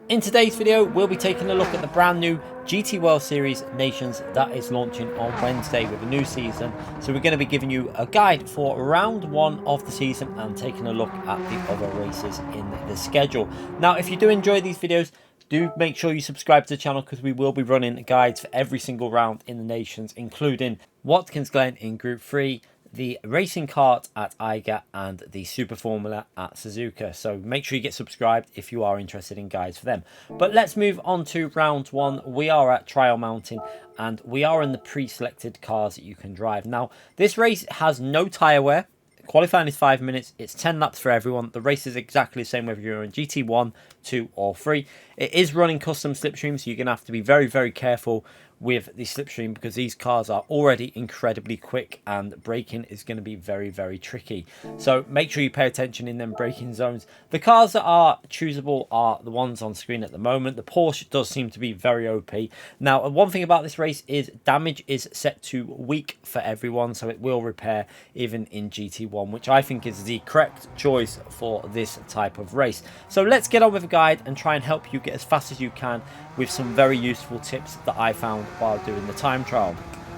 In today's video, we'll be taking a look at the brand new GTWS Series Nations that is launching on Wednesday with a new season. So we're going to be giving you a guide for round one of the season and taking a look at the other races in the schedule. Now, if you do enjoy these videos, do make sure you subscribe to the channel because we will be running guides for every single round in the Nations, including Watkins Glen in Group 3, the racing kart at Eiger, and the Super Formula at Suzuka. So make sure you get subscribed if you are interested in guides for them. But let's move on to round one. We are at Trial Mountain and we are in the pre-selected cars that you can drive. Now, this race has no tyre wear. Qualifying is 5 minutes. It's 10 laps for everyone. The race is exactly the same whether you're in GT1, 2 or 3. It is running custom slipstream, so you're going to have to be very, very careful with the slipstream because these cars are already incredibly quick and braking is going to be very, very tricky. So make sure you pay attention in them braking zones. The cars that are choosable are the ones on screen at the moment. The Porsche does seem to be very OP. Now, one thing about this race is damage is set to weak for everyone, so it will repair even in GT1, which I think is the correct choice for this type of race. So let's get on with the guide and try and help you get as fast as you can with some very useful tips that I found while doing the time trial.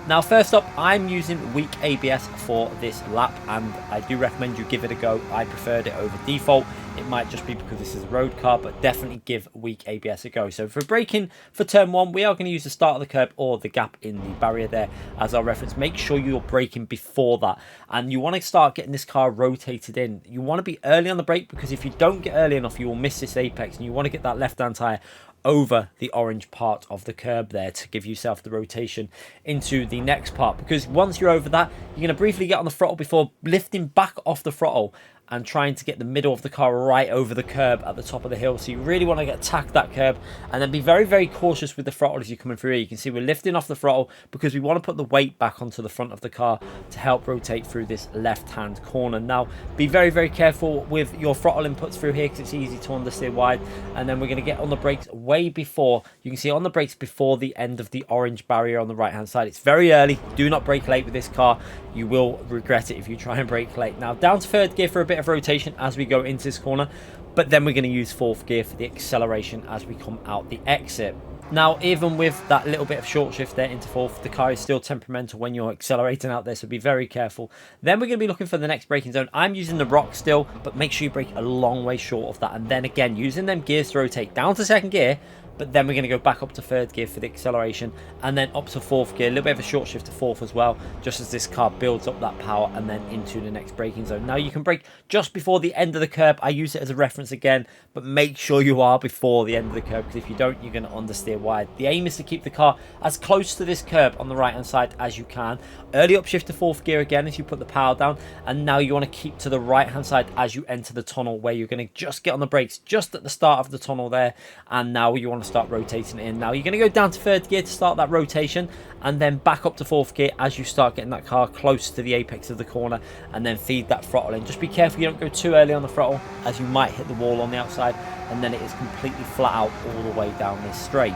Now, first up, I'm using weak ABS for this lap and I do recommend you give it a go. I preferred it over default. It might just be because this is a road car, but definitely give weak ABS a go. So for braking for turn one, we are going to use the start of the curb or the gap in the barrier there as our reference. Make sure you're braking before that, and you want to start getting this car rotated in. You want to be early on the brake because if you don't get early enough, you will miss this apex, and you want to get that left-hand tyre over the orange part of the curb there to give yourself the rotation into the next part, because once you're over that, you're going to briefly get on the throttle before lifting back off the throttle and trying to get the middle of the car right over the curb at the top of the hill. So you really want to attack that curb and then be very, very cautious with the throttle as you're coming through here. You can see we're lifting off the throttle because we want to put the weight back onto the front of the car to help rotate through this left-hand corner. Now, be very, very careful with your throttle inputs through here because it's easy to understeer wide. And then we're going to get on the brakes way before, you can see on the brakes before the end of the orange barrier on the right-hand side. It's very early. Do not brake late with this car. You will regret it if you try and brake late. Now, down to third gear for a bit of rotation as we go into this corner, but then we're going to use fourth gear for the acceleration as we come out the exit. Now, even with that little bit of short shift there into fourth, the car is still temperamental when you're accelerating out there, so be very careful. Then we're going to be looking for the next braking zone. I'm using the rock still, but make sure you brake a long way short of that, and then again using them gears to rotate down to second gear. But then we're going to go back up to third gear for the acceleration and then up to fourth gear, a little bit of a short shift to fourth as well, just as this car builds up that power and then into the next braking zone. Now, you can brake just before the end of the curb. I use it as a reference again, but make sure you are before the end of the curb because if you don't, you're going to understeer wide. The aim is to keep the car as close to this curb on the right hand side as you can. Early upshift to fourth gear again as you put the power down, and now you want to keep to the right hand side as you enter the tunnel where you're going to just get on the brakes just at the start of the tunnel there, and now you want to start rotating in. Now you're going to go down to third gear to start that rotation and then back up to fourth gear as you start getting that car close to the apex of the corner, and then feed that throttle in. Just be careful you don't go too early on the throttle as you might hit the wall on the outside and then it is completely flat out all the way down this straight.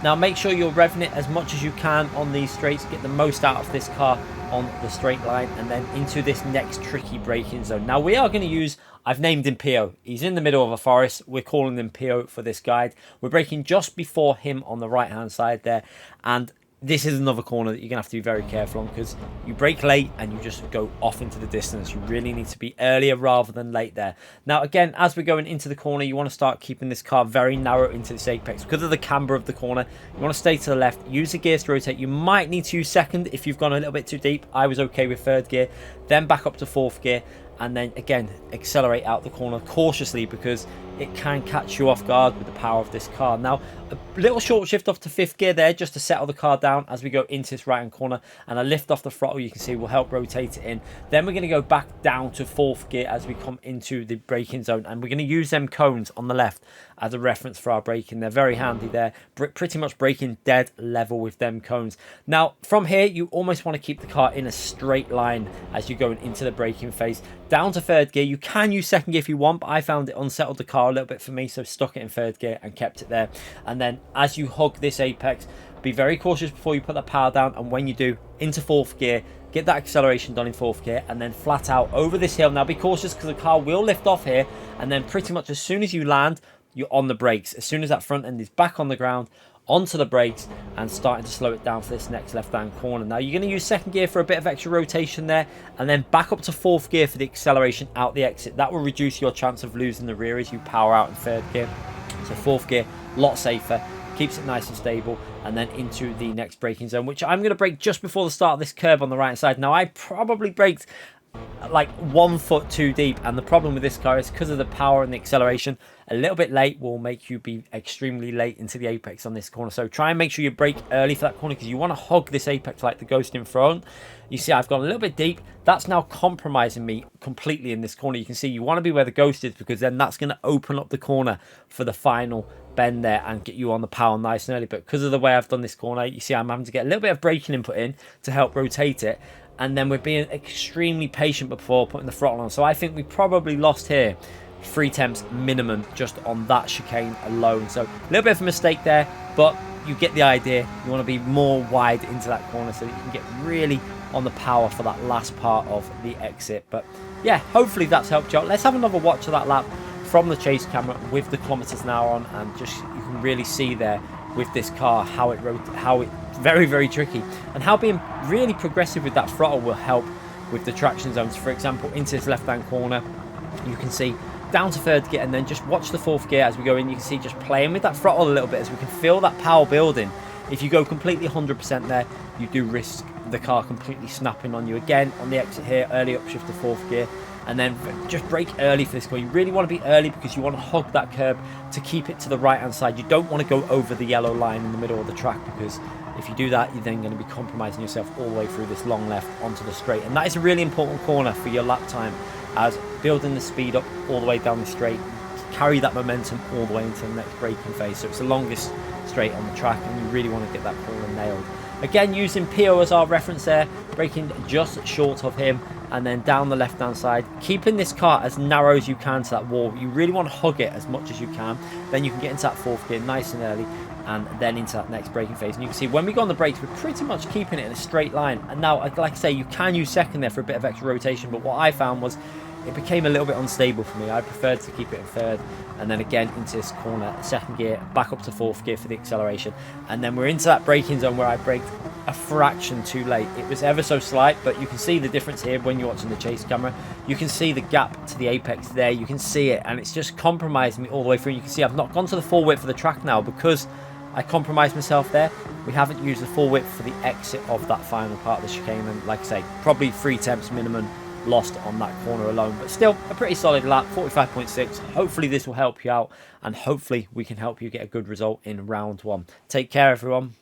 Now make sure you're revving it as much as you can on these straights, get the most out of this car on the straight line and then into this next tricky braking zone. Now we are going to use, I've named him Pio. He's in the middle of a forest. We're calling him Pio for this guide. We're braking just before him on the right hand side there, and this is another corner that you're going to have to be very careful on because you brake late and you just go off into the distance. You really need to be earlier rather than late there. Now, again, as we're going into the corner, you want to start keeping this car very narrow into this apex. Because of the camber of the corner, you want to stay to the left. Use the gears to rotate. You might need to use second if you've gone a little bit too deep. I was okay with third gear. Then back up to fourth gear. And then again accelerate out the corner cautiously because it can catch you off guard with the power of this car. Now a little short shift off to fifth gear there just to settle the car down as we go into this right hand corner, and a lift off the throttle you can see will help rotate it in. Then we're going to go back down to fourth gear as we come into the braking zone, and we're going to use them cones on the left as a reference for our braking. They're very handy there, pretty much braking dead level with them cones. Now from here you almost want to keep the car in a straight line as you're going into the braking phase. Down to third gear, you can use second gear if you want, but I found it unsettled the car a little bit for me, so stuck it in third gear and kept it there. And then as you hug this apex, be very cautious before you put that power down, and when you do, into fourth gear, get that acceleration done in fourth gear and then flat out over this hill. Now be cautious because the car will lift off here, and then pretty much as soon as you land, you're on the brakes. As soon as that front end is back on the ground, onto the brakes and starting to slow it down for this next left-hand corner. Now you're going to use second gear for a bit of extra rotation there, and then back up to fourth gear for the acceleration out the exit. That will reduce your chance of losing the rear as you power out in third gear. So fourth gear, a lot safer, keeps it nice and stable, and then into the next braking zone, which I'm going to brake just before the start of this curve on the right side. Now I probably braked like 1 foot too deep, and the problem with this car is because of the power and the acceleration, a little bit late will make you be extremely late into the apex on this corner. So try and make sure you brake early for that corner, because you want to hug this apex like the Ghost in front. You see I've gone a little bit deep. That's now compromising me completely in this corner. You can see you want to be where the Ghost is, because then that's going to open up the corner for the final bend there and get you on the power nice and early. But because of the way I've done this corner, you see I'm having to get a little bit of braking input in to help rotate it, and then we're being extremely patient before putting the throttle on. So I think we probably lost here 3/10 minimum just on that chicane alone. So a little bit of a mistake there, but you get the idea. You want to be more wide into that corner so that you can get really on the power for that last part of the exit. But yeah, hopefully that's helped you out. Let's have another watch of that lap from the chase camera with the kilometers an hour on, and just you can really see there with this car how it very, very tricky, and how being really progressive with that throttle will help with the traction zones. For example, into this left hand corner, you can see down to third gear, and then just watch the fourth gear as we go in. You can see just playing with that throttle a little bit as we can feel that power building. If you go completely 100% there, you do risk the car completely snapping on you. Again, on the exit here, early upshift to fourth gear, and then just brake early for this car. You really want to be early because you want to hug that curb to keep it to the right hand side. You don't want to go over the yellow line in the middle of the track, because if you do that, you're then going to be compromising yourself all the way through this long left onto the straight. And that is a really important corner for your lap time, as building the speed up all the way down the straight, carry that momentum all the way into the next braking phase. So it's the longest straight on the track, and you really want to get that corner nailed. Again, using PO as our reference there, braking just short of him, and then down the left hand side, keeping this car as narrow as you can to that wall. You really want to hug it as much as you can. Then you can get into that fourth gear nice and early, and then into that next braking phase. And you can see when we go on the brakes, we're pretty much keeping it in a straight line. And now, like I say, you can use second there for a bit of extra rotation, but what I found was it became a little bit unstable for me. I preferred to keep it in third, and then again into this corner, second gear, back up to fourth gear for the acceleration. And then we're into that braking zone where I braked a fraction too late. It was ever so slight, but you can see the difference here when you're watching the chase camera. You can see the gap to the apex there. You can see it, and it's just compromised me all the way through. You can see I've not gone to the full width for the track now because I compromised myself there. We haven't used the full width for the exit of that final part of the chicane, and like I say, probably 3/10 minimum lost on that corner alone, but still a pretty solid lap, 45.6. Hopefully this will help you out, and hopefully we can help you get a good result in round one. Take care, everyone.